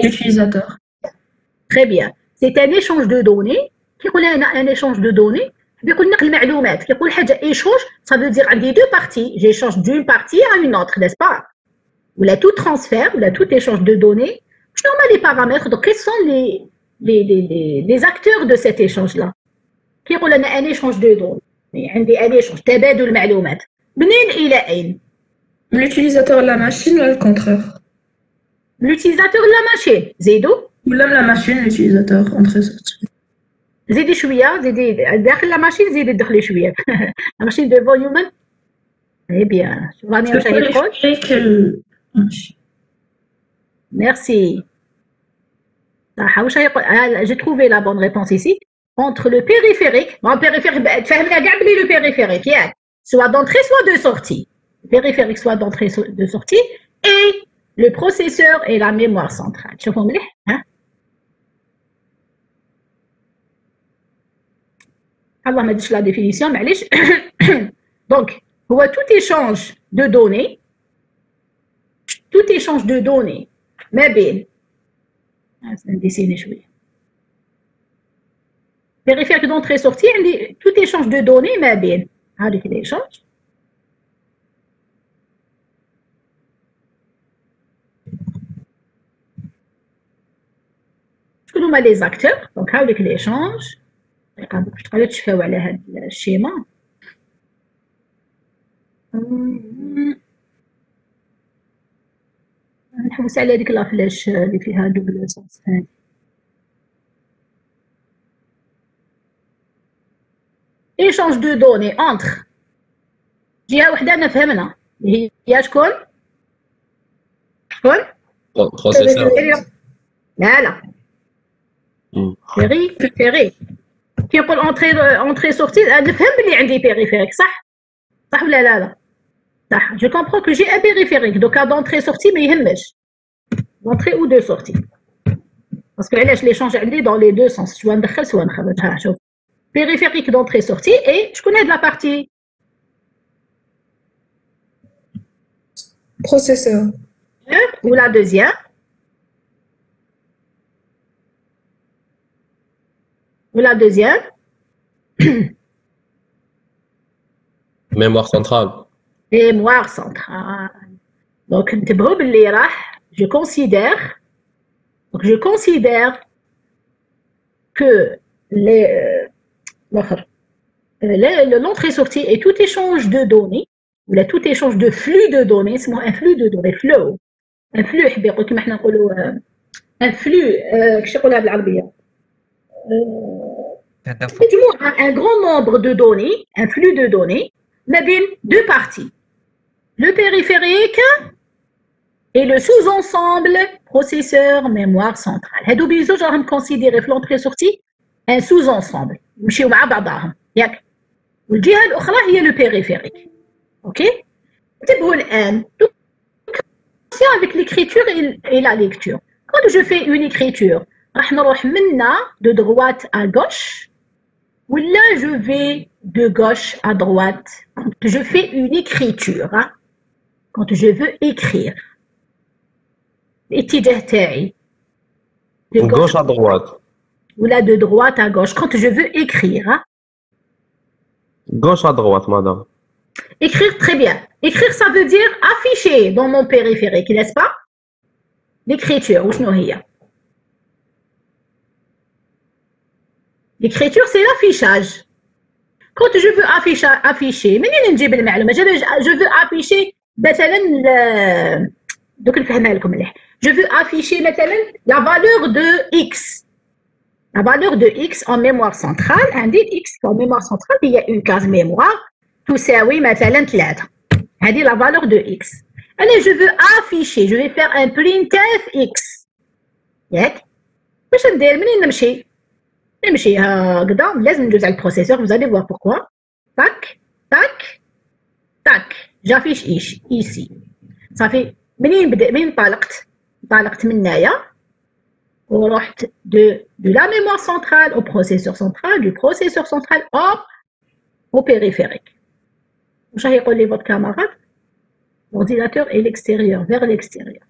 l'utilisateur. Très bien. C'est un échange de données. كيقول لنا un échange de données. بيقول نقل المعلومات. كيقول حاجة échange, ça veut dire عندي deux parties. J'échange d'une partie à une autre, n'est-ce pas? Ou là tout transfert, ou là tout échange de données. شنو هما les paramètres? Donc quels sont les acteurs de cet échange-là? كيقول لنا un échange de données. عندي un échange تبادل المعلومات. منين إلى أين؟ L'utilisateur de la machine ou le contraire? L'utilisateur de la machine. زيدو. Ou même la machine, l'utilisateur, entrée sortie. زيدي شويه زيدي داخل لا ماشين زيدي دخلي شويه لا ماشين دو فوليوم اي بيان شو راني واش راهي تقول ميرسي صح واش راهي يقول جي تروفي لا بون ريبونس ايسي entre le périphérique bon périphérique تفهمنا كاع بلي لو périphérique ياك soit d'entrée soit de sortie périphérique soit d'entrée de sortie et le processeur et la mémoire centrale شوفوا مليح ها Allah m'a dit la définition, معليش. Donc, هو tout échange de données, ما بين نديسيني شوية. Périphérique d'entrée sortie, عندي tout échange de données ما بين هذيك l'échange. شكون هما les acteurs? Donc هذيك l'échange. تقدروا تشفاو على هذا الشيما نحوس على هذيك لافلاش اللي فيها دوبل سونس هذه échange de données entre جهه وحده انا فهمنا هي شكون بروسيسور لا فيري كيقول اونتري سورتي نفهم بلي عندي بيريفيريك صح ولا لا صح جو كومبرون كو جي ان بيريفيريك دوكا دونتري سورتي ما يهمش دونتري او دو سورتي باسكو علاش لي شونج عندي دون لي دو سونس سوا ندخل سوا نخرج ها شوف بيريفيريك دونتري سورتي اي شكون هاد لا بارتي بروسيسور ou la deuxième mémoire centrale. Mémoire centrale. Donc, je considère que l'entrée-sortie et tout échange de données, ou là, tout échange de flux de données, c'est un flux de données, flow. Un flux, un flux, qu'est-ce qu'on a بالعربية? Un grand nombre de données, un flux de données, mais bien deux parties. Le périphérique et le sous-ensemble processeur mémoire centrale. هادو بيزوج راهم considérés في l'entrée-sortie un sous-ensemble. يمشيو مع بعضهم ياك. والجهة الأخرى هي le périphérique. OK؟ انتبهوا الآن. Avec l'écriture et la lecture. Quand je fais une écriture, راح نروح منا de droite à gauche. Ou là, je vais de gauche à droite. Quand je fais une écriture, hein, quand je veux écrire. الاتجاه تاعي. De gauche à droite. Ou là, de droite à gauche. Quand je veux écrire. Hein. Gauche à droite, madame. Écrire, très bien. Écrire, ça veut dire afficher dans mon périphérique, n'est-ce pas? L'écriture, où je L'écriture, c'est l'affichage. Quand je veux afficher, je veux afficher je veux afficher la valeur de x. La valeur de x en mémoire centrale, indique x en mémoire centrale, il y a une case mémoire, tout ça, oui, مثلا 3. C'est la valeur de x. Allez, je veux afficher, je vais faire un printf x. ياك؟ باش ندير منين نمشي؟ نمشي هكذا لازم ندوز على البروسيسور vous allez voir pourquoi tac tac tac j'affiche ici صافي منين انطلقت من هنايا ورحت de la mémoire centrale au processeur central du processeur central au périphérique واش راح يقول لي votre camarade l'ordinateur est l'extérieur vers l'extérieur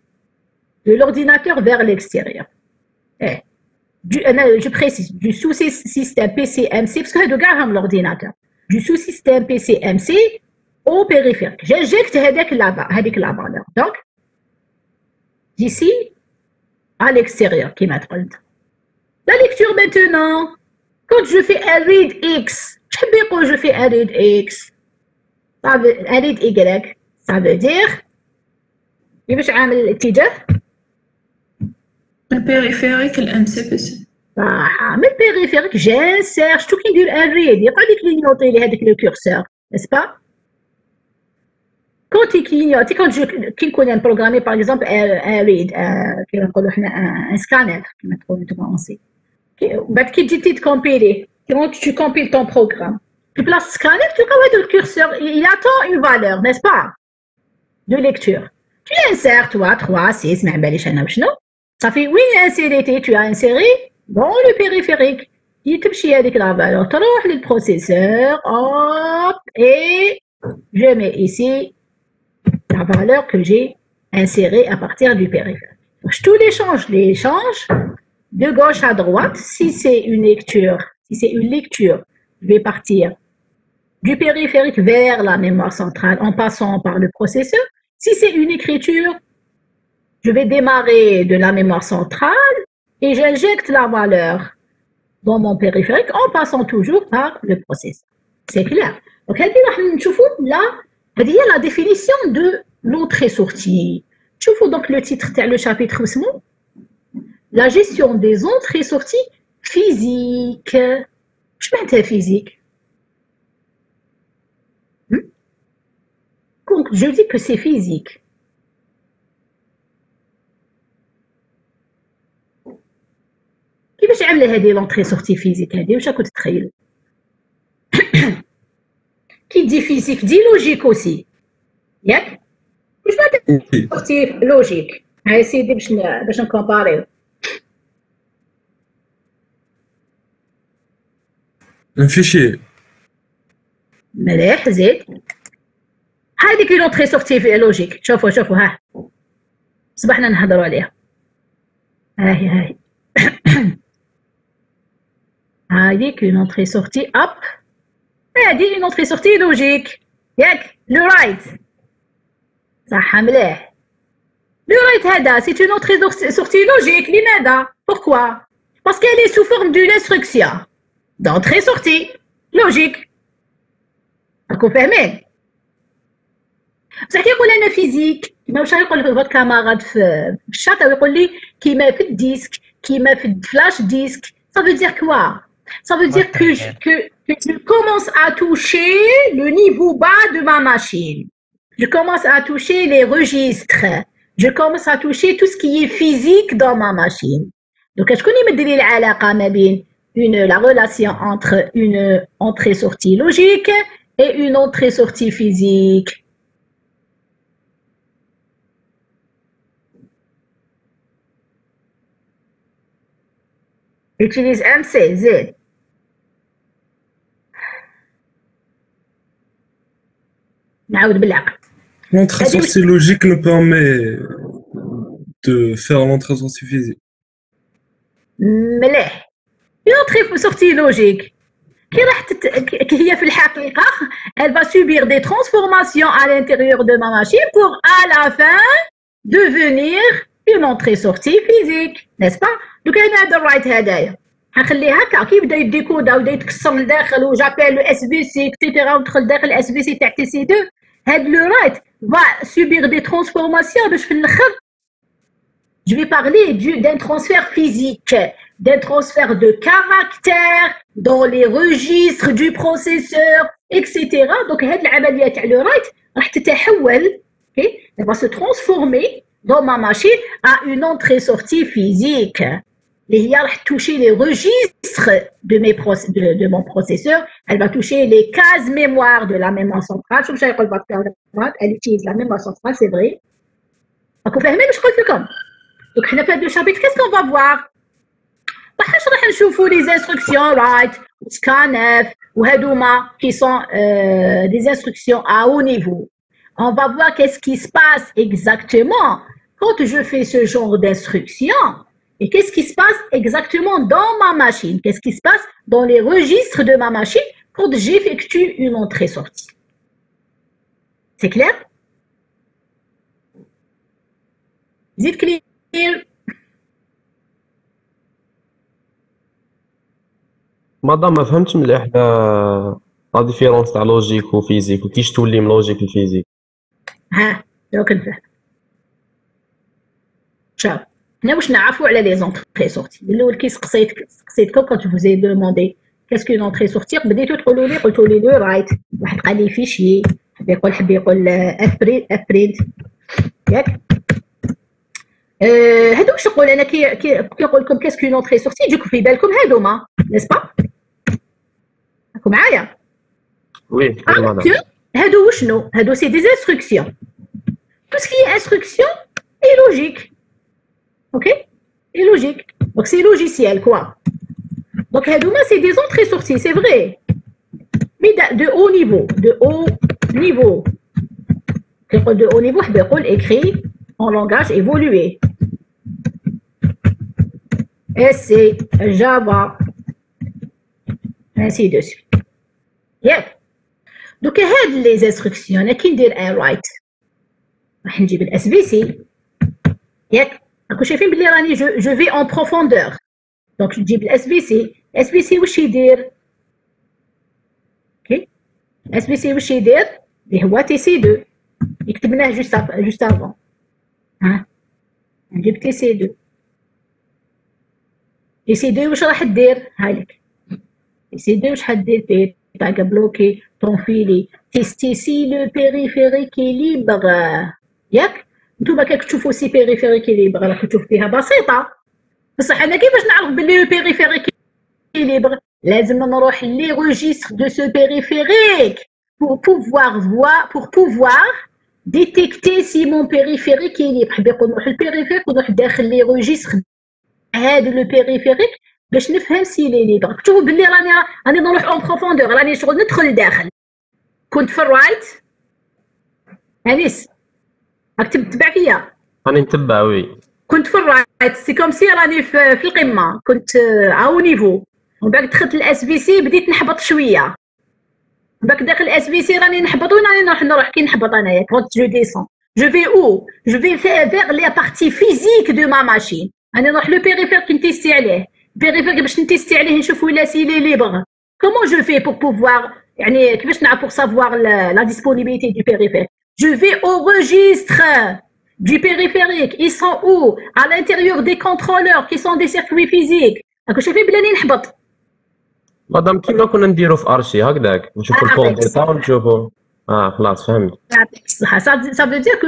de l'ordinateur vers l'extérieur. Je précise, du sous-système PCMC, parce que c'est l'ordinateur, du sous-système PCMC au périphérique. J'injecte la valeur. Donc, d'ici à l'extérieur, qui m'attend. La lecture maintenant, quand je fais un read X, quand je fais un read X, un read Y, ça veut dire, كيفاش عامل الاتجاه؟ البيريفيريك الMCPC. من البيريفيريك جانسير شتو كيدير ان ريد يقعد يكلينيوطي لي هذاك لو كورسور نسبا كون كلينيوطي كي نكون بروغرامي باغ اكزومبل ان ريد كيما نقولوا حنا ان سكانر كيما تقولوا نتوما اونسي بعد كي تجي تكومبيلي كيما tu compiles ton programme tu places scanner tu vois le curseur il attend une valeur n'est-ce pas de lecture tu l'insères toi 3 6 ما باليش انا وشنو صافي وين انسيريتي tu as inséré dans le périphérique تمشي هذيك لا فالور تروح للبروسيسور hop et je mets ici la valeur que j'ai insérée à partir du périphérique. Donc, je les change de gauche à droite. Si c'est une lecture, je vais partir du périphérique vers la mémoire centrale en passant par le processeur. Si c'est une écriture, je vais démarrer de la mémoire centrale et j'injecte la valeur dans mon périphérique en passant toujours par le processeur. C'est clair. Donc, là, il y a la définition de l'entrée-sortie. Donc, le titre du chapitre, la gestion des entrées-sorties physiques. Je m'intéresse physique. Donc, je dis que c'est physique. كيفاش عامله هذه لونطري سورتي فيزيك هذه واش راكم تتخيلوا كي دي فيزيك دي لوجيك اوسي ياك واش بعد سورتي لوجيك هاي سيدي باش نكومباريو الفيشي مليح زيد هذيك لونطري سورتي لوجيك شوفوا ها صبحنا نهضروا عليها هاي هذيك une entrée-sortie hop هذه une entrée-sortie logique ياك لو رايت صح مليح لو رايت هذا c'est une entrée-sortie logique لماذا pourquoi parce qu'elle est sous forme d'une instruction d'entrée-sortie logique راكم فاهمين بصح كيقول انا فيزيك كيما واش يقول لك فوت كاماراد في الشاطئ ويقول لي كيما في الديسك كيما في الفلاش ديسك ça veut dire quoi ça veut dire que je commence à toucher le niveau bas de ma machine je commence à toucher les registres je commence à toucher tout ce qui est physique dans ma machine donc شكون يمد لي العلاقه ما بين la relation entre une entrée-sortie logique et une entrée-sortie physique utilise MC, Z. L'entrée-sortie logique nous permet de faire l'entrée-sortie physique. مليح. Une entrée-sortie logique. qui هي في الحقيقة elle va subir des transformations à l'intérieur de ma machine pour à la fin devenir une entrée-sortie physique, n'est-ce pas? Donc هذا الرايت هدايا حنخليه هكا كي يبدا يديكودا ويبدا يتكسر من داخل وجابيل لو اس بي سي اكسيتيرا ودخل داخل الاس بي سي تاع تي سي 2 هاد لو رايت va subir des transformations باش في الاخر je vais parler d'un transfert physique d'un transfert de caractères dans les registres du processeur etc. donc هاد العمليه تاع لو رايت راح تتحول elle va se transformer dans ma machine à une entrée-sortie physique. Et il va toucher les registres de mon processeur. Elle va toucher les cases mémoire de la mémoire centrale. Elle utilise la mémoire centrale, c'est vrai. Donc, vous voyez, je crois que comme. Donc, on a fait deux chapitres. Qu'est-ce qu'on va voir? On va voir les instructions, right, scanf, ou hadouma, qui sont des instructions à haut niveau. On va voir qu'est-ce qui se passe exactement quand je fais ce genre d'instruction, et qu'est-ce qui se passe exactement dans ma machine? Qu'est-ce qui se passe dans les registres de ma machine quand j'effectue une entrée-sortie? C'est clair? Is it clear? مادام ما فهمتش مليح لا ديفيرونس تاع لوجيك وفيزيك وكيش تولي من لوجيك لفيزيك. ها دوك نفهم. شوف حنا واش نعرفوا على لي زونطري سورتي. الاول كي سقسيتكم كنت فوز دوموندي كاسكو اون انتري سورتي بديتو تقولوا لي قلتوا لي لو رايت واحد قال لي فيشي حب يقول اف برينت ياك هادو واش نقول انا كي نقول لكم كاسكو اون انتري سورتي يجيكم في بالكم هادوما نيس با راكم معايا وي مادام هادو وشنو هادو سي دي انستركسيون tout ce qui est instruction est logique. Ok? Est logique. Donc c'est logiciel, quoi. Donc, c'est des entrées-sorties, c'est vrai. Mais de haut niveau. De haut niveau. De haut niveau, écrit en langage évolué. SC, Java, ainsi de suite. Yeah. Donc, les instructions, qui dire un write. راح نجيب الاس في سي ياك راكم شايفين بلي راني جو في اون بروفوندور دونك نجيب الاس في سي واش يدير اوكي الاس في سي واش يدير اللي هو تي سي 2 كتبناه جوست افون ها نجيب تي سي 2 تي سي 2 واش راح دير هايلك تي سي 2 واش حدير فيه تاع بلوكي طونفيلي تيستيسي لو بيريفيريك ليبر ياك نتوما كتشوفوا سي بيريفيريك ليبر راك تشوف فيها بسيطه بصح انا كيفاش نعرف بلي لو بيريفيريك ليبر لازم نروح لي روجيستر دو سو بيريفيريك pour pouvoir détecter si mon périphérique est libre حبي يقول نروح للبيريفيريك ونروح داخل لي روجيستر هذا لو بيريفيريك باش نفهم سي لي ليبر تشوفوا بلي راني نروح اون بروفوندور راني شغل ندخل لداخل كنت في الرايت انيس راك تتبع فيا راني نتبع وي كنت في الرايت سي كوم سي راني في القمه كنت او نيفو ومن بعد دخلت الاس في سي بديت نحبط شويه من بعد داخل الاس في سي راني نحبط وراني نروح كي نحبط انايا كنت جو ديسون جو في او جو في فيغ لي بارتي فيزيك دو ما ماشين راني نروح لو بيريفيريك نتيستي عليه بيريفيريك باش نتيستي عليه نشوف ولا سي لي ليبر كومون جو في بور بوفوار يعني كيفاش نعرف pour savoir la disponibilité du périphérique. Je vais au registre du périphérique. Ils sont où? À l'intérieur des contrôleurs qui sont des circuits physiques. راكم شايفين بلي راني نحبط. مادام كيما كنا نديرو في ارشي هكذاك نشوفو البور ديتا ونشوفو خلاص فهمت. يعطيك الصحة. Ça veut dire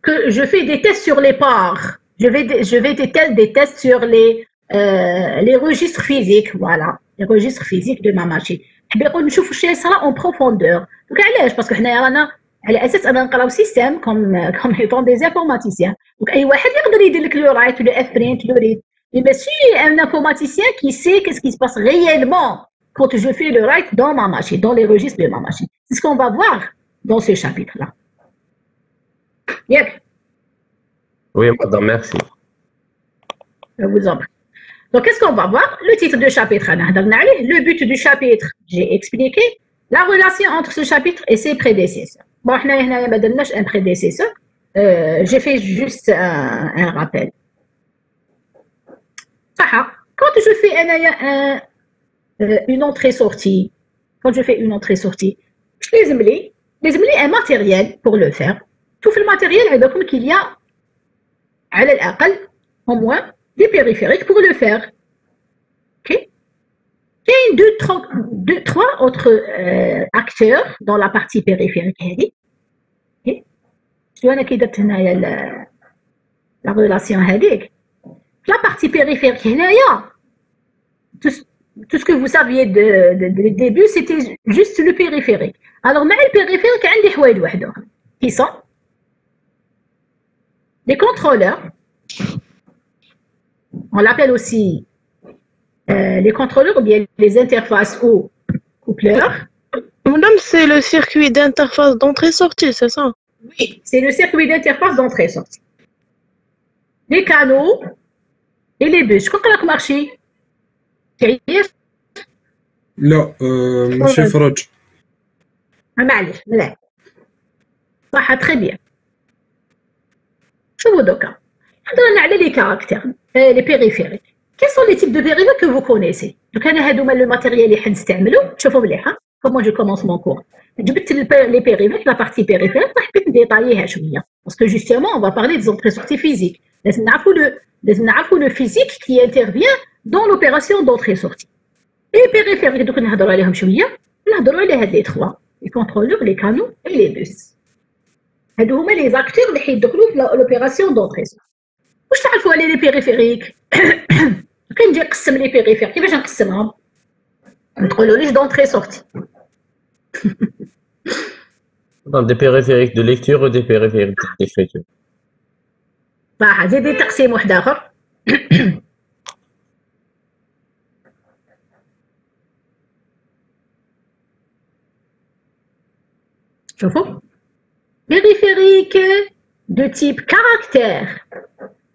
que je fais des tests sur les ports. Je vais des tests sur les registres physiques. Voilà. Les registres physiques de ma machine. حبي يقول نشوف واش يصرا اون بروفوندور دوك علاش باسكو حنايا رانا على اساس انا نقراو سيستيم كوم ايطون دي انفورماتيسيان دونك اي واحد يقدر يدير لك لو رايت ولا اف برينت لو ريد مي ماشي ان انفورماتيسيان كي سي كيس كي سباس ريالمون quand je fais le write dans ma machine dans les registres de ma machine c'est ce qu'on va voir dans ce chapitre là ياك وي مادام ميرسي vous en prie. Donc, qu'est-ce qu'on va voir? Le titre du chapitre, le but du chapitre, j'ai expliqué la relation entre ce chapitre et ses prédécesseurs. Bon, on a un prédécesseur. J'ai fait juste un rappel. Quand je fais une entrée-sortie, je les ai un matériel pour le faire. Tout le matériel, qu'il y a, à l'aqal, au moins, des périphériques pour le faire. Ok? Il y a deux, trois autres acteurs dans la partie périphérique. Ok? Je vais la relation avec. La partie périphérique, tout ce que vous saviez de début, c'était juste le périphérique. Alors, mais le périphérique, il y a des choses qui sont les contrôleurs. On l'appelle aussi les contrôleurs ou bien les interfaces ou coupleurs. Madame, c'est le circuit d'interface d'entrée-sortie, c'est ça? Oui, c'est le circuit d'interface d'entrée-sortie. les canaux et les bus. شكون قال لك مارشي؟ تعيش؟ لا ماشي فرج. معليش ملاح صح تري بيان. شوفوا دوكا هضرنا على لي كاركتير لي بيريفيريك. كي سون لي تيب دو بيريفيريك كو فو كونيسي. دوك انا هادوما لو ماتيريال اللي حنستعملو شوفوا مليحه كومون جو كومونس مون كور. جبت لي بيريفيريك لا بارتي بيريفيريك حبيت نديطاييها شويه باسكو جوستومون اون فا بارلي دي زونتري سورتي فيزيك. لازم نعرفوا لو فيزيك كي انترفيان دون لوبيراسيون دونتري سورتي. لي بيريفيريك دوك نهضروا عليهم شويه نهضروا على هاد لي تخوا لي كونترولور لي كانو اي لي بوس. هادو هما لي زاكتور اللي حيدخلوا في لوبيراسيون دونتري سورتي. واش تعرفوا على لي بيريفيريك؟ كي نجي نقسم لي بيريفير كيفاش نقسمهم؟ ما تقولوليش دونتري سورتي. Des périphériques de lecture ou des périphériques d'écriture. صح زيدي تقسيم واحد اخر. شوفوا périphérique de type caractère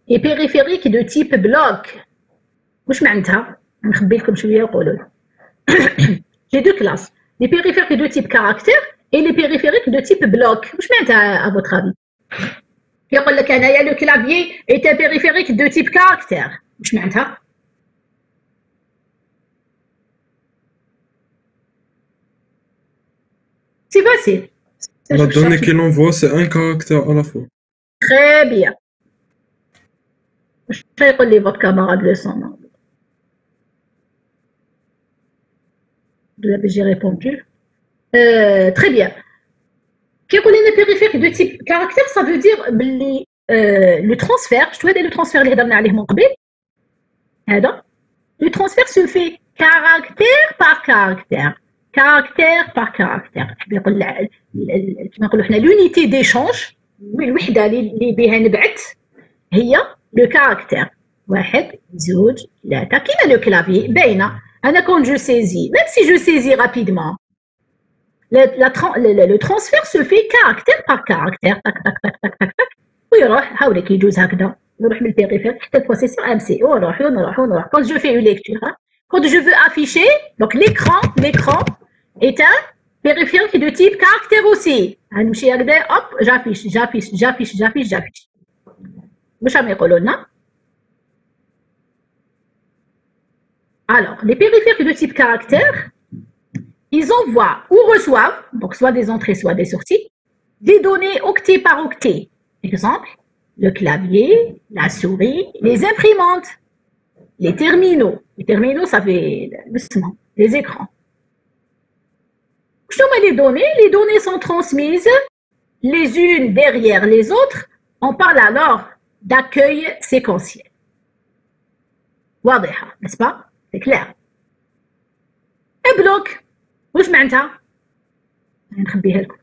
et périphérique de type bloc. واش معناتها؟ نخبي لكم شويه وقولوا لي. J'ai deux classes, les périphériques de type caractère et les périphériques de type bloc. واش معناتها à votre avis? يقول لك انايا لو كلافيي est un périphérique de type caractère. واش معناتها؟ C'est facile. La donnée qu'il envoie, c'est un caractère à la fois. Très bien. واش يقول لي votre camarade le son? J'ai répondu. Très bien. Quand on est périphérique de type caractère, ça veut dire le transfert. Je te dis le transfert اللي هضرنا عليه من قبل. هذا. Le transfert se fait caractère par caractère. Caractère par caractère. يقول كما نقولوا حنا l'unité d'échange الوحده اللي بها نبعث هي le caractère. واحد زوج ثلاثة كيما لو كلافي باينه. Quand je saisis, même si je saisis rapidement, le transfert se fait caractère par caractère. Tac, tac, tac, tac, tac, tac. ويروح هاوليك يجوز هكذا يروح من البيريفير حتى البروسيسور ام سي ونروح. Quand je fais une lecture, quand je veux afficher, donc l'écran est un périphérique de type caractère aussi. نمشي هكذا hop j'affiche. واش راهم يقولوا لنا؟ Alors, les périphériques de type caractère, ils envoient ou reçoivent, donc soit des entrées, soit des sorties, des données octet par octet. Exemple, le clavier, la souris, les imprimantes, les terminaux. Les terminaux, ça fait doucement, les écrans. Je te mets les données sont transmises les unes derrière les autres. On parle alors d'accueil séquentiel. واضحة, n'est-ce pas? C'est clair. Un bloc. واش معناتها؟ نخبيها لكم.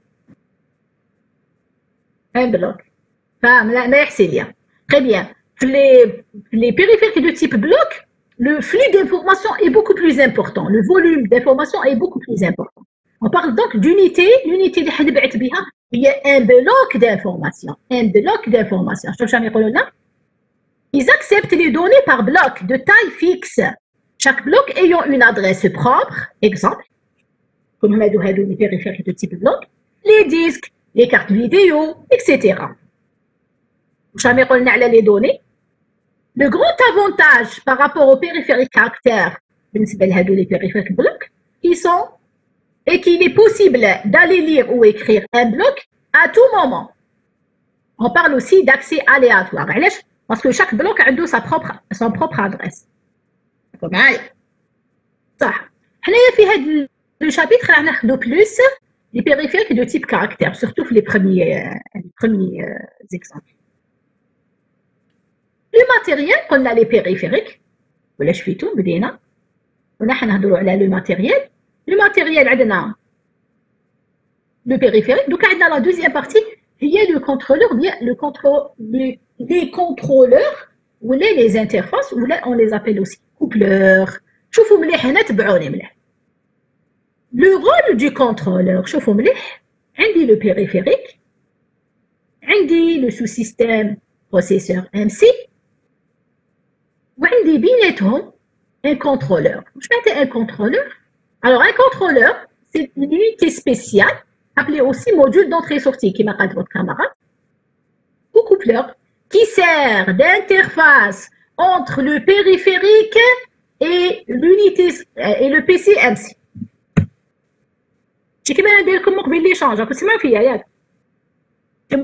Un bloc. فاهم ما يحسن ليا. Très bien. Les périphériques de type bloc, le flux d'information est beaucoup plus important. Le volume d'information est beaucoup plus important. On parle donc d'unité. L'unité اللي حنبعث بها هي un bloc d'information. Un bloc d'information. شوف شنو يقولوا لنا؟ Ils acceptent les données par bloc de taille fixe. Chaque bloc ayant une adresse propre, exemple, comme on a dit les périphériques de type bloc, les disques, les cartes vidéo, etc. Jamais on a les données. Le grand avantage par rapport aux périphériques caractères, les périphériques bloc, est qu'il est possible d'aller lire ou écrire un bloc à tout moment. On parle aussi d'accès aléatoire. Parce que chaque bloc a son propre adresse. معايا صح. حنايا في هذا لو شابيتر راح ناخذوا بلوس لي بيريفيريك دو تيب كاركتير سورتو في لي بروميي زيكزامبل. لو ماتيريال قلنا لي بيريفيريك ولا شفيتو بدينا ولا حنهضروا على لو ماتيريال. لو ماتيريال عندنا لو بيريفيريك. دوكا عندنا لا دوزيام بارتي هي لو كونترولور لي كونترولور ولا لي انترفاس ولا on les appelle aussi coupleurs. شوفوا مليح هنا تبعوني مليح. لو رول دو كونترولور شوفوا مليح. عندي لو بيريفيريك, عندي لو سو سيستيم بروسيسور ام سي وعندي بيناتهم un contrôleur. Je mets un contrôleur. Alors, un contrôleur, c'est une unité spéciale, appelée aussi module d'entrée-sortie, qui m'a dit votre camarade, ou coupleur, qui sert d'interface entre le périphérique et l'unité et le PC MC. شي كيما ندير لكم مقبل ليشانج راكم تسمعوا فيا ياك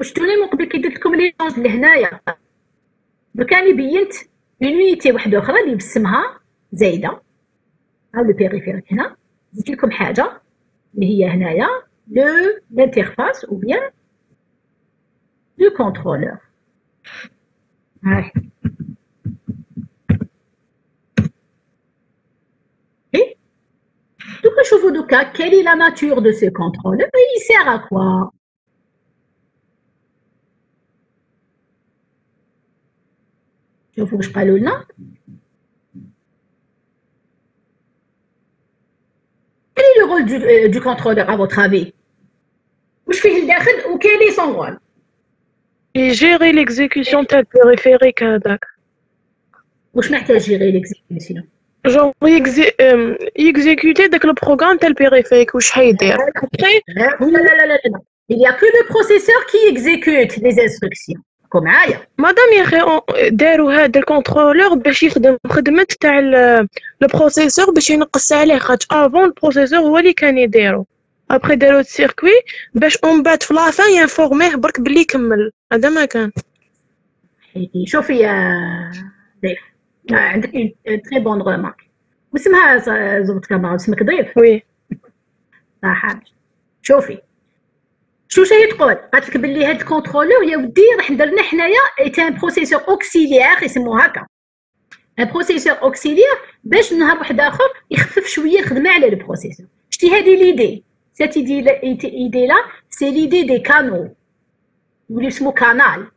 شفتوني مقبل كي درت لكم ليشانج لهنايا درك راني بينت اون يونيتي واحده اخرى اللي باسمها زايده ها لو بيريفيريك هنا زدت لكم حاجه اللي هي هنايا لو لانترفاس او بيان لو كونترولور هاي Donc, je vous dis quelle est la nature de ce contrôleur et il sert à quoi? Je vous je parle là. Quel est le rôle du contrôleur à votre avis? Où je fais le dakhel ou quel est son rôle? Et gérer l'exécution tel périphérique هذاك. Où je m'attends à gérer l'exécution? Genre exécuter dès que le programme tel périphérique ou حيدير. Après, Non. Il n'y a que le processeur qui exécute les instructions. Comme معايا. مادام يا اخي داروا هذا الكونترولور باش يخدم خدمه تاع البروسيسور باش ينقص عليه خاطر افون البروسيسور هو اللي كان يديرو ابري داروا السيركوي باش اون بات في لافان ينفورميه برك باللي كمل هذا ما كان. شوفي يا ضيف عندك تري بون رومارك واسمها زبط كاميرا اسمك ضيف وي صح. شوفي شو تقول قالت لك باللي هاد الكونترولور يا ودي راح ندير حنايا ايت ان بروسيسور اوكسيليير يسموه هكا ان بروسيسور اوكسيليير باش نهار واحد اخر يخفف شويه الخدمه على البروسيسور. شتي هذه ليدي سيت ايدي لا سي ليدي دي كانو اللي اسمه كانال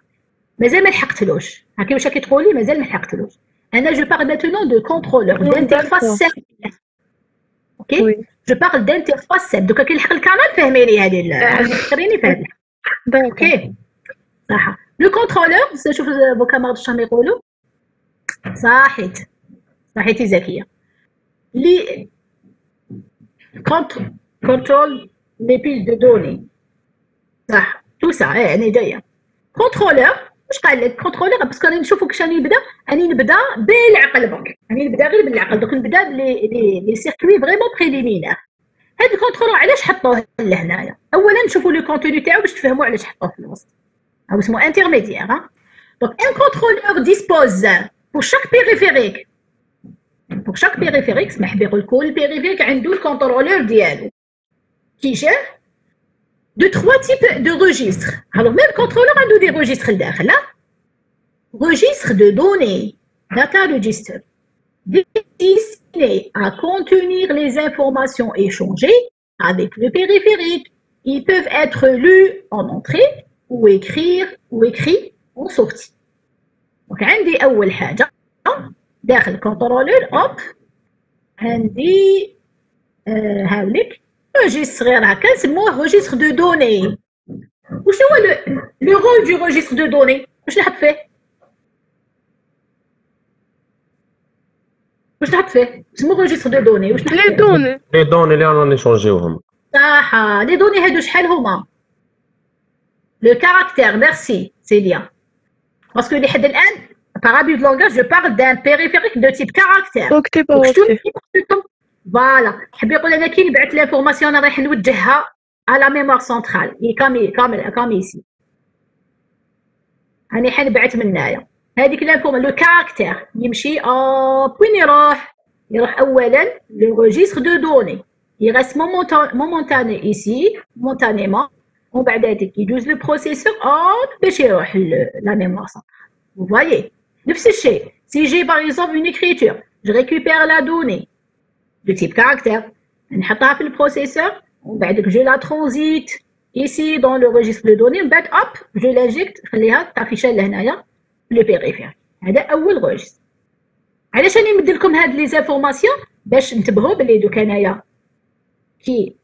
مازال ما لحقتلوش هكا واش راكي تقولي مازال ما لحقتلوش. انا جو بارل ماتونون دو كونترولور دانترفاس سامبل اوكي جو بارل دانترفاس سامبل دوكا كي نلحق الكانال فهميني هذه خليني فهمي اوكي صح. لو كونترولور شوف فو كامارد شنو يقولوا صحيتي زكيه لي كونترول لي بيل دو دوني صح تو سا يعني جايه كونترولور. واش قال لك كونترولور باسكو راني نشوفوا كيفاش راني نبدا بالعقل برك راني نبدا غير بالعقل دوك نبدا لي سيركوي فريمون بريليمينير. هاد الكونترولور علاش حطوه لهنايا؟ اولا نشوفوا لو كونتوني تاعو باش تفهموا علاش حطوه في الوسط او اسمه انترميديير. دونك ان كونترولور ديسبوز pour chaque périphérique اسمح بي نقول كل بيريفيريك عنده الكونترولور ديالو كي جاب de trois types de registres. Alors même contrôleur a des registres لداخل registre de données data register destiné à contenir les informations échangées avec le périphérique. Ils peuvent être lus en entrée ou écrits en sortie. Donc عندي أول حاجة داخل contrôleur hop عندي هاوليك registre صغير هكا نسموه registre de données. وش هو le rôle du registre de données؟ واش نحط فيه؟ اسمه registre de données. واش نحط لي دوني اللي رانا نشونجيوهم صح. لي دوني هادو شحال هما؟ لو كاركتير ميرسي سيليا باسكو لحد الان par abus de langage je parle d'un périphérique de type caractère. فوالا حبي يقول انا كي نبعث لانفورماسيون رايح نوجهها على ميموار سونترال كامل يسي راني حنبعث من هنايا هذيك لانفورماسيون لو كاركتير يمشي وين يروح اولا لو ريجستر دو دوني يغس مومونتاني ايسي مونتانيمون ومن بعد هذيك يجوز لو بروسيسور باش يروح لا ميموار سونترال. Vous voyez, نفس الشيء. Si j'ai par exemple une écriture, je récupère la donnée de type caractère, نحطها في البروسيسور ومن بعد je la transite ici dans le registre de données ومن بعد hop je l'injecte نخليها تافيشال لهنايا في لو بيريفير. هذا أول ريجستر. علاش راني نمد لكم هاد لي زانفورماسيون باش نتبهوا بلي دوك انايا كي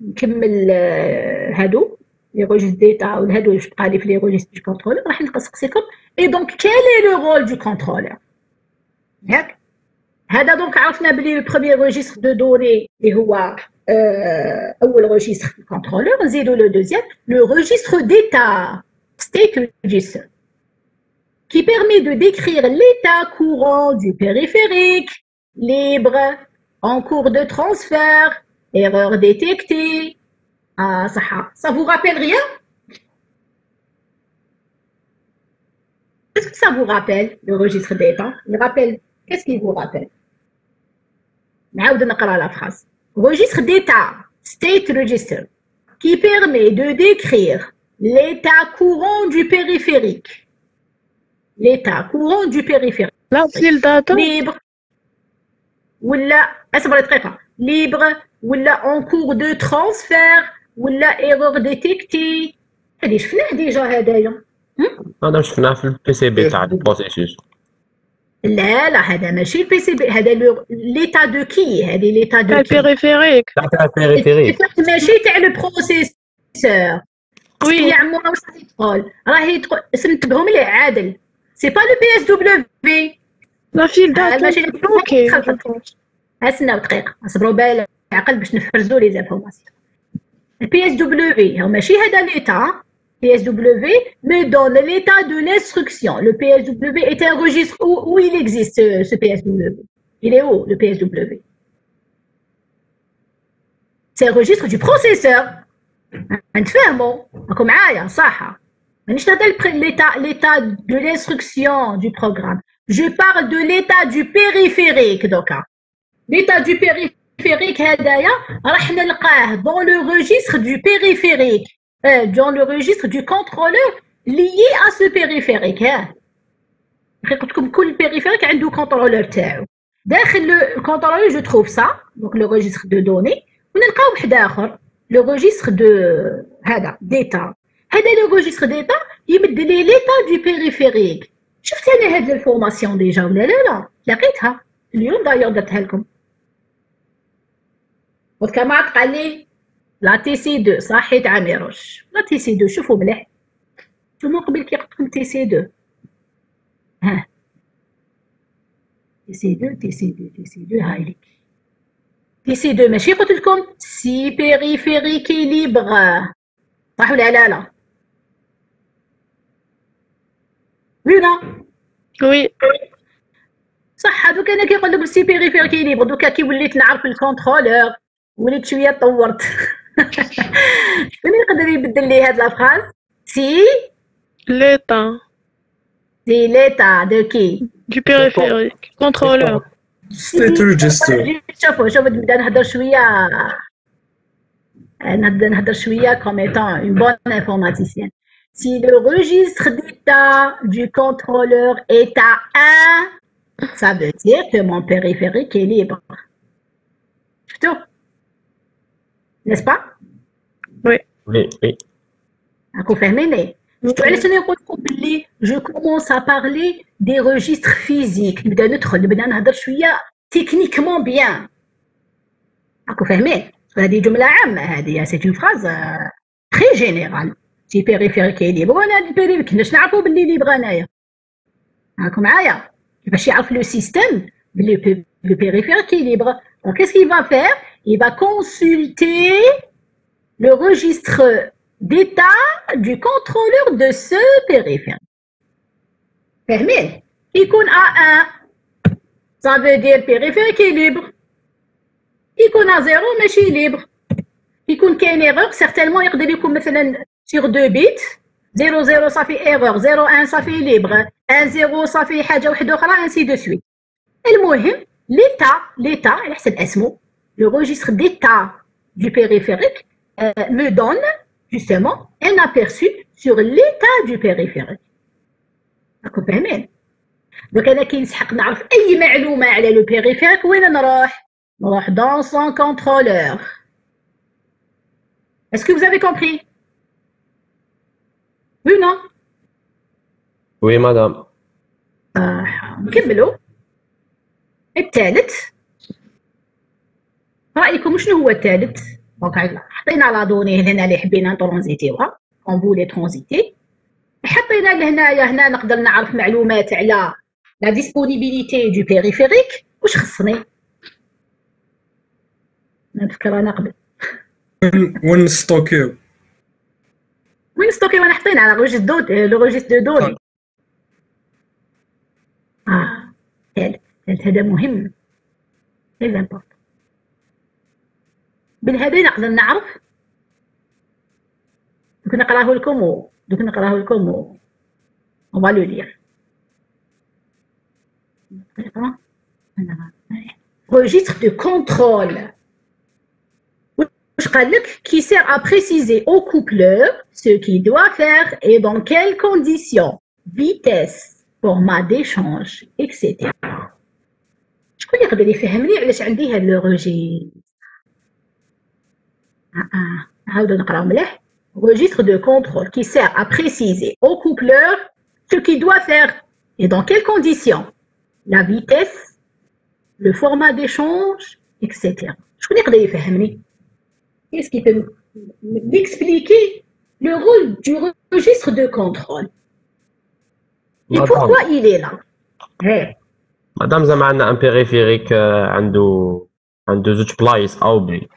نكمل هادو لي registres ديتا وهادو اللي بقى لي في لي registres du contrôleur راح نسقسيكم. Et donc, quel est le rôle du contrôleur? ياك هذا دونك عرفنا بلي لو بروميير ريجستر دو دوني اللي هو اول ريجستر في الكونترولور. نزيدو لو دوزيام لو ريجستر d'état state register qui permet de décrire l'état courant du périphérique libre en cours de transfert, erreur détectée. Ah, ça vous rappelle rien? Qu'est-ce que ça vous rappelle, le registre d'état? Il rappelle, qu'est-ce qu'il vous rappelle? نعاود نقرا la phrase. Registre d'état, state register, qui permet de décrire l'état courant du périphérique. L'état courant du périphérique. لا فيل داتا Libre. ولا اصبر دقيقة. Libre ولا en cours de transfert ولا erreur détectée. هادي شفناه ديجا هدايا. هذا شفناه في البي سي بي تاع البروسيسوس. لا هذا ماشي البي سي بي، هذا ليتا دو كي، هذه ليتا دو تاع كي البيريفيريك. تاع البيريفيريك ماشي تاع لو بروسيسور. وي يا عمو راه صافي تقول راهي تقول انتبهوا مليح عادل، سي با لو بي اس دبليو في. لا فيل داتا ماشي اوكي. استناو دقيقه اصبروا بالعقل باش نفرزوا لي زانفورماسيون. البي اس دبليو في هو ماشي هذا ليتا. PSW me donne l'état de l'instruction. Le PSW est un registre où il existe ce PSW. Il est où le PSW? C'est un registre du processeur. نتفاهموا راكم معايا صح؟ مانيش نهضر l'état de l'instruction du programme. Je parle de l'état du périphérique دوكا. L'état du périphérique هذايا راح نلقاه dans le registre du périphérique. Dans le registre du contrôleur lié à ce périphérique. قلت لكم كل périphérique عنده contrôleur تاعو. داخل le contrôleur je trouve ça, donc le registre de données. ونلقاو واحد آخر le registre de هذا data. هذا le registre data يمد لي l'état du périphérique. شفت انا هاد الفورماسيون ديجا ولا لا؟ لقيتها اليوم دايوغ درتها لكم. وكما قال لي لا تي سي 2 صحيت عميروش. لا تي سي 2 شوفوا مليح، نتوما قبل كي قلت لكم تي سي 2 ها تي سي 2 تي سي 2 تي سي 2 هاي ليك تي سي 2 ماشي قلت لكم سي بيريفيريك ليبر صح ولا لا؟ ولا وي صح. دوكا انا كيقول لك سي بيريفيريك ليبر، دوكا كي وليت نعرف الكونترولور وليت شويه طورت. شكون يقدر يبدل لي هاد لافراز؟ سي ليتا سي ليتا دو كي دو بيريفيريك كونترولور. ستيت ريجستر. شوفوا نبدا نهضر شويه comme étant une bonne informaticienne. Si le registre d'état du contrôleur est à 1, ça veut dire que mon périphérique est libre. شفتوا؟ N'est-ce pas? وي وي راكم فاهميني؟ علاش انا نقول لكم بلي جو كومونس ا بارلي دي ريجستر فيزيك، نبدا نهضر شويه تكنيكمون بيان. راكم فاهمين؟ هذه جمله عامه، هذه سي اون فراز تري جينيرال. سي بيريفيريك ليبر، وانا البيريفيريك كناش نعرفوا بلي ليبر انايا. راكم معايا؟ كيفاش يعرف لو سيستيم بلي لو بيريفيريك ليبر؟ دونك qu'est-ce qu'il va faire? Il va consulter le registre d'état du contrôleur de ce périphérique. فاهمين؟ يكون A1 ça veut dire périphérique est libre. يكون A0 ماشي libre. يكون كاين erreur certainement يقدر يكون مثلا sur 2 bits 00 صافي erreur 01 صافي libre 10 صافي حاجة واحدة أخرى ainsi de suite. المهم l'état على حسب اسمه le registre d'état du périphérique me donne justement un aperçu sur l'état du périphérique. راكم فاهمين؟ دونك انا كي نسحق نعرف اي معلومه على لو بيريفيريك وين نروح dans son contrôleur. Est-ce que vous avez compris? Oui ou non? وي مدام. نكملوا. الثالث رايكم شنو هو الثالث؟ دونك حطينا لا دوني هنا اللي حبينا نترونزيتيوها اون فولي ترونزيتي، حطينا لهنايا هنا نقدر نعرف معلومات على la disponibilité du périphérique واش خصني نفكر انا قبل وين نستوكيو وين ستوكي وانا حطينا على لو ريجستر دو دوني هذا مهم très important بالهذا نقدر نعرف دوك نقراه لكم on va le lire registre de contrôle qui sert à préciser au coupleur ce qu'il doit faire et dans quelles conditions, vitesse, format d'échange, etc. شكون يقدر يفهمني علاش عندي هاد لو روجيستر نعاودو نقراو مليح registre de contrôle qui sert à préciser au coupleur ce qu'il doit faire et dans quelles conditions, la vitesse, le format d'échange, etc. شكون يقدر يفهمني Qu'est-ce qui peut m'expliquer le rôle du registre de contrôle et pourquoi il est là? مادام زعما عندنا ان بيريفيريك عنده زوج بلايص او بي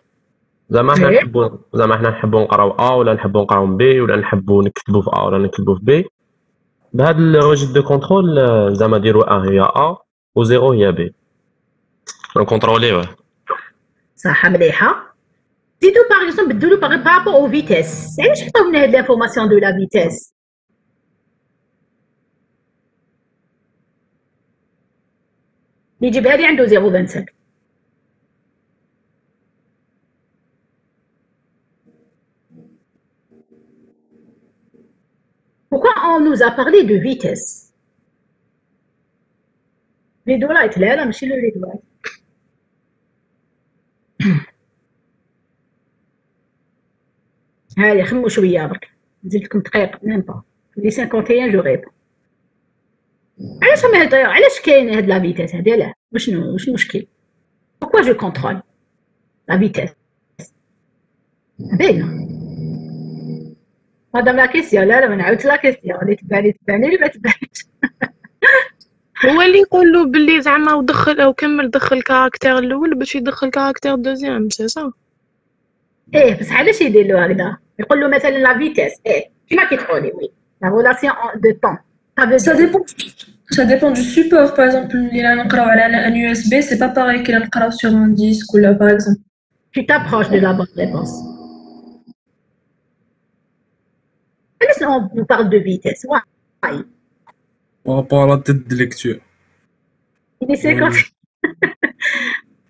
زعما حنا نحبوا نقراو ا ولا نحبوا نقراو بي ولا نحبوا نكتبوا في ا ولا نكتبوا في بي بهذا الروجيستر دو كونترول زعما ديروا 1 هي ا و 0 هي بي نكونتروليوه صح مليحه زيدو باغ اكزومبل بدلو بارابور او فيتيس علاش حطوا لنا هاد لانفورماسيون دو لا فيتيس يجيبها لي عنده 0.25 Pourquoi on nous a parlé de vitesse? Les doigts لا ماشي لي doigts. هاي خمو شويه برك نزيد لكم دقيقه ميم با لي 51 جو ريبون علاش كاين هاد لا فيتيس هادي لا واش المشكل pourquoi je contrôle la vitesse باينه مادام لا كيسيون لا ما نعاودش لا كيسيون اللي تبان اللي ما تبانش هو اللي يقول له باللي زعما ودخل او كمل دخل الكاركتير الاول باش يدخل الكاركتير دوزيام سي صا بس علاش يدير له هكذا يقول له مثلا لا فيتيس كيما كتقولي وي لا ريلاسيون دو طون Ça dépend du support. Par exemple, un USB, c'est pas pareil qu'il a sur un disque ou là, par exemple. Tu t'approches de la bonne réponse. Laisse-nous, on vous parle de vitesse. Ouais. Par rapport à la tête de lecture. Il est 50.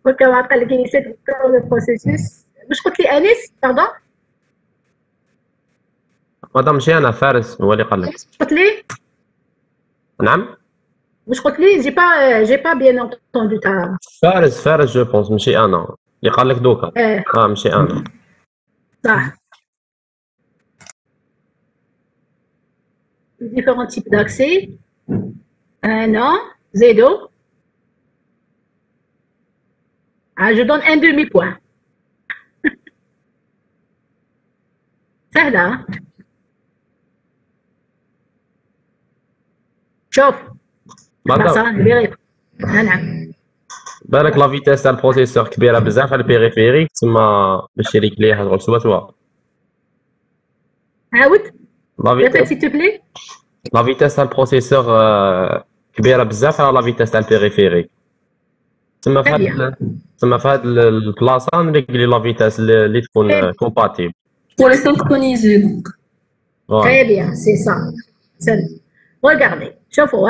وكما قال لك il est 50 le processus. واش قلت لي انيس pardon مادام ماشي انا فارس هو اللي قال لك قلت لي نعم واش قلت لي جي با بيان انتوندو تاع فارس جو بونس ماشي انا اللي قال لك دوكا ماشي انا صح différents types d'accès non zéro je donne un demi-point سهلة شوف نعم بالك لا فيتاس تاع البروسيسور كبيره بزاف على البيريفيريك تما باش يريكليها تغول سوا عاود لا فيتاس سي تو بلي لا فيتاس تاع البروسيسور كبيره بزاف على لا فيتاس تاع البيريفيريك تما في هاد البلاصه نريكلي لا فيتاس اللي تكون كومباتيبل Pour les synchroniser, donc. Très bien, c'est ça. Regardez, شوفوا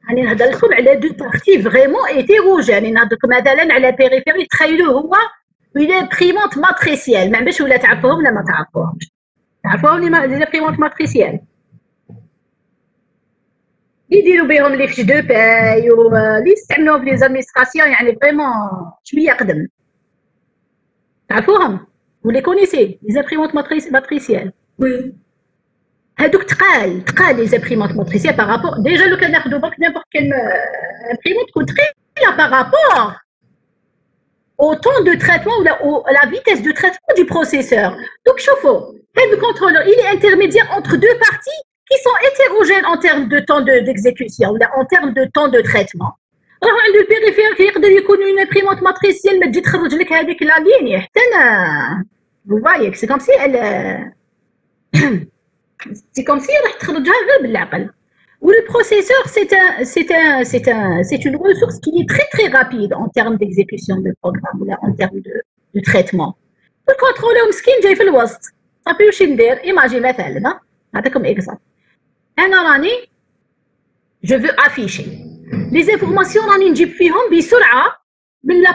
راني نهضر لكم على دو بارتي فريمون هيتيروجين نهضر لكم مثلا على بيريفيري تخيلوه هو اون بريمونت ماتريسيال ما باش ولا تعرفوهم ولا ما تعرفوهمش تعرفوهم لي بريمونت ماتريسيال يديروا بهم لي فيش دو باي ولي يستعملوهم في لي زادمينستراسيون يعني فريمون شويه قدم تعرفوهم Vous les connaissez, les imprimantes matricielles? Oui. هادوك تقال les imprimantes matricielles par rapport déjà لو كان ناخذوا برك n'importe quelle imprimante coûte très par rapport au temps de traitement ou la vitesse de traitement du processeur. Donc شوفوا هاد le contrôleur il est intermédiaire entre deux parties qui sont hétérogènes en termes de temps d'exécution ou en termes de temps de traitement. راه عنده البيريفير يقدر يكون une imprimante matricielle ما تجي تخرج لك هذيك لا ليني حتى انا vous voyez c'est comme si elle c'est comme si راح تخرجها غير بالعقل. Ou le processeur, c'est une ressource qui est très très rapide en termes d'exécution de programme ou en termes de traitement. Le contrôleur مسكين جاي في الوسط. صافي واش ندير؟ Imagine مثلا نعطيكم exemple. أنا راني je veux afficher les informations راني نجيب فيهم بسرعة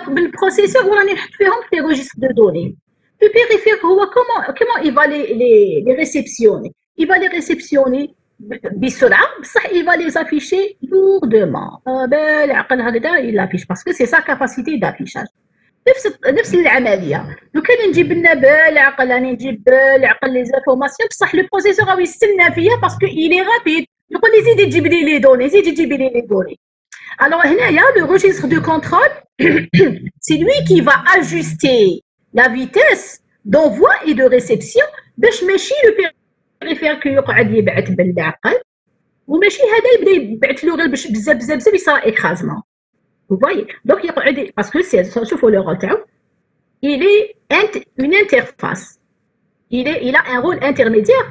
بالبروسيسور وراني نحط فيهم في les registres de données. Le périphérique هو comment il va les réceptionner? Il va les réceptionner بسرعة بصح il va les afficher lourdement. بالعقل هكذا il affiche parce que c'est sa capacité d'affichage. نفس العملية. لو كان نجيب لنا بالعقل راني نجيب بالعقل لي زانفورماسيون بصح لو بروسيسور راهو يستنى فيا باسكو il est rapide. يقول لي زيدي تجيب لي لي دوني زيدي تجيبي لي لي دوني. Alors هنايا le registre de contrôle c'est lui qui va ajuster la vitesse d'envoi et de réception باش ماشي لو périphérique يقعد يبعث بالعقل وماشي هذا يبدا يبعث له غير بزاف يصرا écrasement. Vous voyez? Donc يقعد parce que c'est شوفوا le rôle تاعو il est une interface. Il a un rôle intermédiaire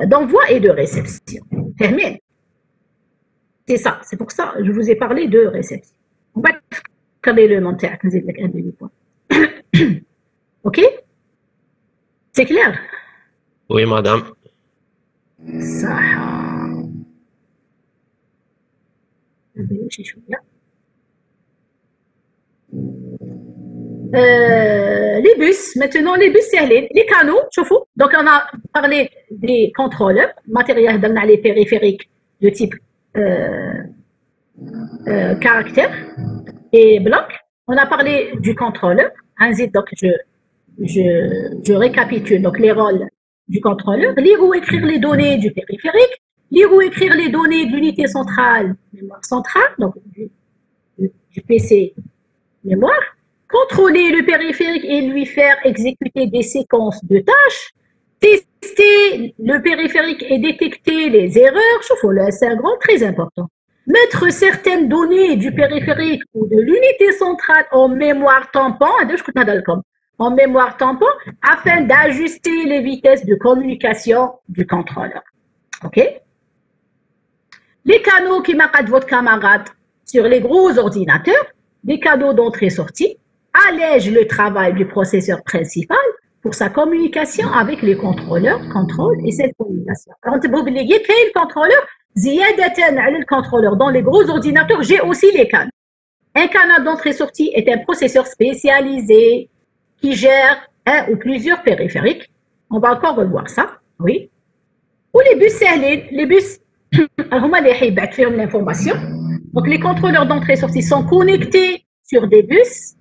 d'envoi et de réception. فاهمين؟ C'est ça, c'est pour ça que je vous ai parlé de réception. On va caler le nom تاعك نزيد لك un demi-point. OK? C'est clair? Oui, madame. صح. نمشي شوية. Les bus, maintenant les bus سهلين. Les canaux, شوفوا. Donc on a parlé des contrôleurs, matériel هضرنا عليه périphérique de type caractère et bloc. On a parlé du contrôleur. Donc je récapitule donc les rôles du contrôleur. Lire ou écrire les données du périphérique. Lire ou écrire les données de l'unité centrale, mémoire centrale, donc du PC mémoire. Contrôler le périphérique et lui faire exécuter des séquences de tâches. Tester le périphérique et détecter les erreurs. C'est un grand très important. Mettre certaines données du périphérique ou de l'unité centrale en mémoire tampon, en mémoire tampon, afin d'ajuster les vitesses de communication du contrôleur. OK? Les canaux qui marquent votre camarade sur les gros ordinateurs, des canaux d'entrée-sortie, allègent le travail du processeur principal pour sa communication avec les contrôleurs, contrôle et cette communication. Alors, on peut oublier qu'il y a le contrôleur, le contrôleur. Dans les gros ordinateurs, j'ai aussi les canaux. Un canal d'entrée-sortie est un processeur spécialisé qui gère un ou plusieurs périphériques. On va encore revoir ça, oui. Ou les bus سهلين, les bus, هما اللي حيبعث فيهم l'information. Donc les contrôleurs d'entrée-sortie sont connectés sur des bus,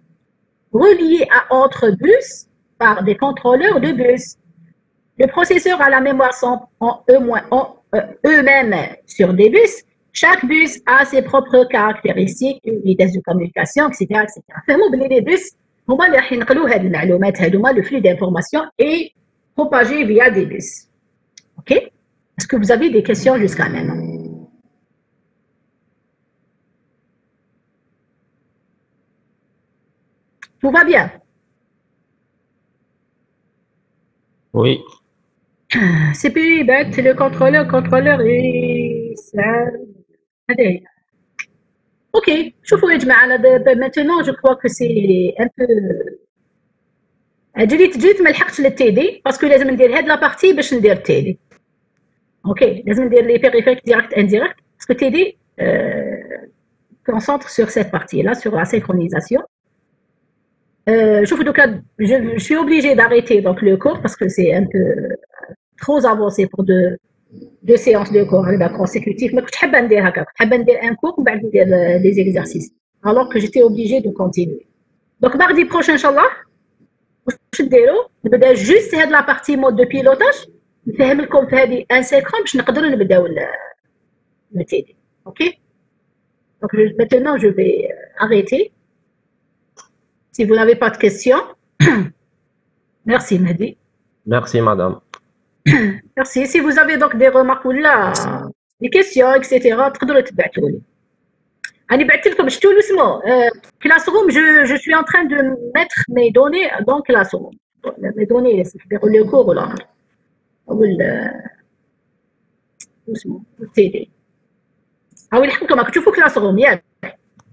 reliés à autres bus par des contrôleurs de bus. Le processeur a la mémoire eux-mêmes sur des bus. Chaque bus a ses propres caractéristiques, une vitesse de communication, etc. etc. فهموا بلي les bus هما اللي راح ينقلوا هذه المعلومات هذوما le flux d'information est propagé via des bus. OK? Est-ce que vous avez des questions jusqu'à maintenant? Tout va bien? Oui. CPU يبعث le contrôleur et ça. OK. شوفوا يا جماعة maintenant je crois que c'est un peu جريت ما لحقتش للتي دي باسكو لازم ندير هاد لا بارتي باش ندير التي دي. اوكي لازم ندير لي périphériques direct indirect parce que TD concentre sur cette partie là sur la synchronisation. Je suis obligée d'arrêter donc le cours parce que c'est un peu trop avancé pour deux séances de cours consécutives. Mais كنت حابة ندير هكا كنت حابة ندير un cours ومن بعد ندير des exercices alors que j'étais obligée de continuer. Donc mardi prochain inchallah واش نديرو نبدا juste هاد la partie mode de pilotage نفهم لكم في هذه ان سيكون باش نقدروا نبداو le TD. OK? Donc maintenant je vais arrêter. Si vous n'avez pas de questions. Merci Mehdi. Merci, madame. Merci. Si vous avez donc des remarques ou là, des questions, etc., تقدروا تبعتوا لي. أنا بعثت لكم شفتوا له اسمه Classroom. Je suis en train de mettre mes données dans Classroom. Mes données اللي سنحضروا لي cours ولا اسمه CD. هاو اللي حكمتوا راكم تشوفوا Classroom ياك.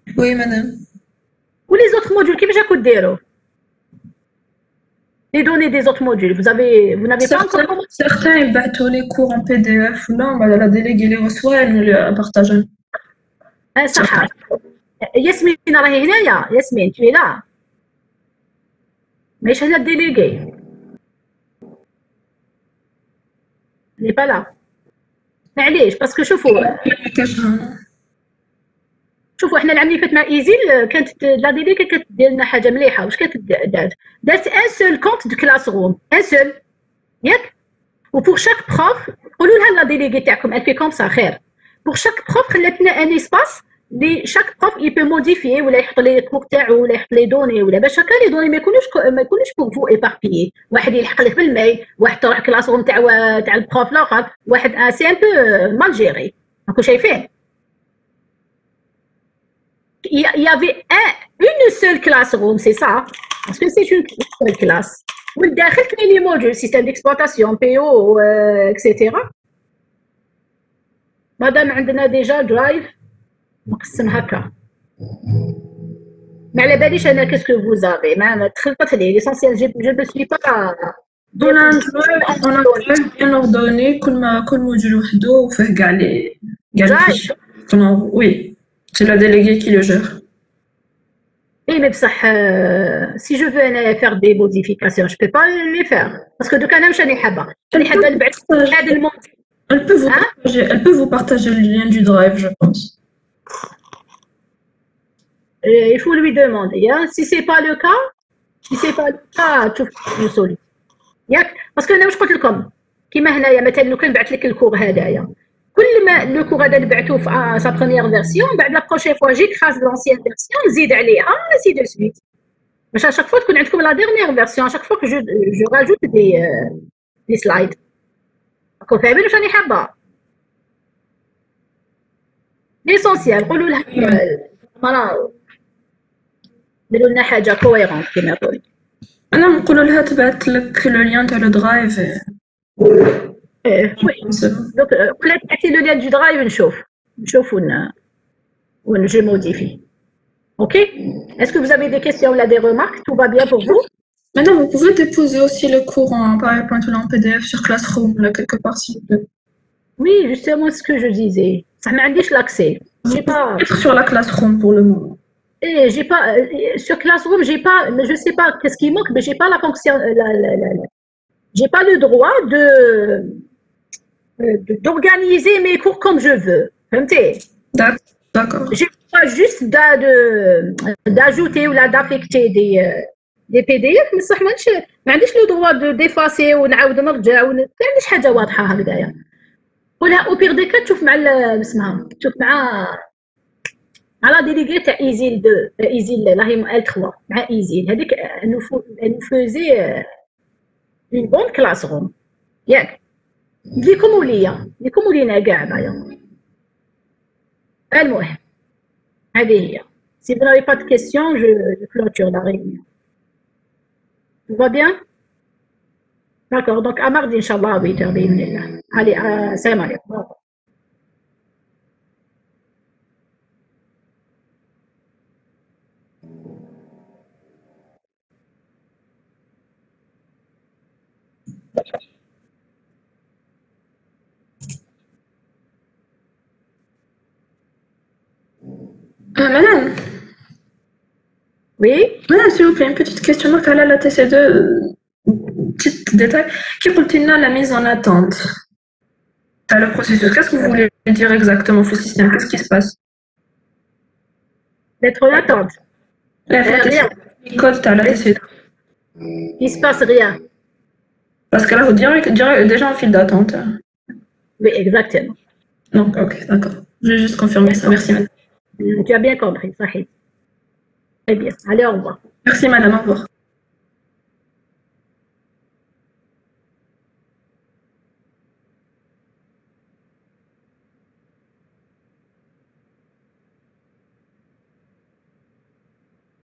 Oui, madame. ولي زوتر موديول كيفاش راكم ديروا؟ Les données des autres modules, vous n'avez pas encore. Certains ils battent les cours en PDF ou non, bah, la déléguée les reçoit et nous les partageons. صح. ياسمين راهي هنايا. ياسمين tu es là. ماهيش هنا الديليغي. n'est pas là. معليش باسكو شوفوا احنا العام اللي فات مع ايزيل كانت لا ديليغي كتدير لنا حاجه مليحه. واش كانت دارت ان سول كونت دو كلاس روم ان سول ياك. وبور شاك بروف قولوا لها لا ديليغي تاعكم elle fait comme ça خير. بور شاك بروف خلات لنا ان اسباس لي شاك بروف il peut modifier ولا يحط لي الكور تاعو ولا يحط لي دوني ولا باش هكا لي دوني ما يكونوش بور فو ايباربيي. واحد يلحق لك بالميل، واحد تروح كلاس روم تاع البروف الاخر، واحد سي ان بو مال جيري. راكم شايفين il y avait une seule classe room, c'est ça, parce que c'est une seule classe. والداخل كاين لي موديول سيستم ديكسبلوطاسيون بي او اكسيتيرا. مادام عندنا ديجا درايف مقسم هكا. ما على باليش انا كاسكو فوزافي ما تخلطت لي ليسونسيال جو ne suis pas. On a un drive bien ordonné كل موديول وحده وفيه كاع لي fichiers. Oui. C'est la déléguée qui le gère. Oui, mais si je veux faire des modifications, je ne peux pas les faire. Parce que de quand même, je n'ai pas. Elle peut vous partager le lien du drive, je pense. Il faut lui demander. Hein. Si ce n'est pas le cas, tu fais une solution. Parce que je قلت لكم كيما هنايا مثلا لو كان بعث لك الكور هذايا كل ما لو كور هذا اللي بعثوه في سا بروميير فيرسيون بعد لا بروشين فوا جيك خاص لونسيان فيرسيون نزيد عليها سي دو سويت باش اشاك فوا تكون عندكم لا ديرنيير فيرسيون اشاك فوا جو راجوت دي سلايد. راكم فاهمين واش راني حابه؟ ليسونسيال قولوا لها مرا ديروا لنا حاجه كويرونت كيما يقولوا. انا نقول لها تبعت لك لو لين تاع لو درايف. Oui. Donc, peut-être activer le lien du drive, je modifie. Ok? Est-ce que vous avez des questions ou des remarques? Tout va bien pour vous? Maintenant, vous pouvez déposer aussi le cours en PowerPoint ou en PDF sur Classroom, là, quelque part, s'il vous plaît. Oui, justement ce que je disais. Ça m'a dit l'accès. J'ai pas. Être sur la Classroom pour le moment. Et j'ai pas sur Classroom, j'ai pas. Je sais pas qu'est-ce qui manque, mais j'ai pas la fonction. J'ai pas le droit d'organiser mes cours comme je veux. D'accord. J'ai pas juste d'ajouter ou d'affecter des PDF, mais صح ما عنديش le droit de d'effacer ونعاود نرجع ما عنديش حاجه واضحه هكذايا. ولا او بير دي كا تشوف مع اسمها تشوف مع لا ديليغي تاع ايزيل 2 ايزيل لا هي ال 3 مع ايزيل هذيك nous faisait une bonne classe room ياك. ليكم ولينا كاع دايا. المهم هذه هي. Si vous n'avez pas de questions, je clôture la réunion. Tout va bien? D'accord, donc à mardi, Inch'Allah, à 8h, بإذن الله. Allez, salam alaikum. Madame. Oui? Madame, s'il vous plaît, une petite question. Donc, à la TC2, petit détail. Qui continue la mise en attente? T'as le processus. Qu'est-ce que vous voulez dire exactement au système? Qu'est-ce qui se passe? D'être en attente. Rien. Code, t'as la TC2. Il se passe rien. Parce que là, vous direz déjà en file d'attente. Oui, exactement. Donc, ok, d'accord. Je vais juste confirmer ça. Merci, madame. Tu as bien compris, Sahid. Très bien. Allez, au revoir. Merci, madame. Au revoir.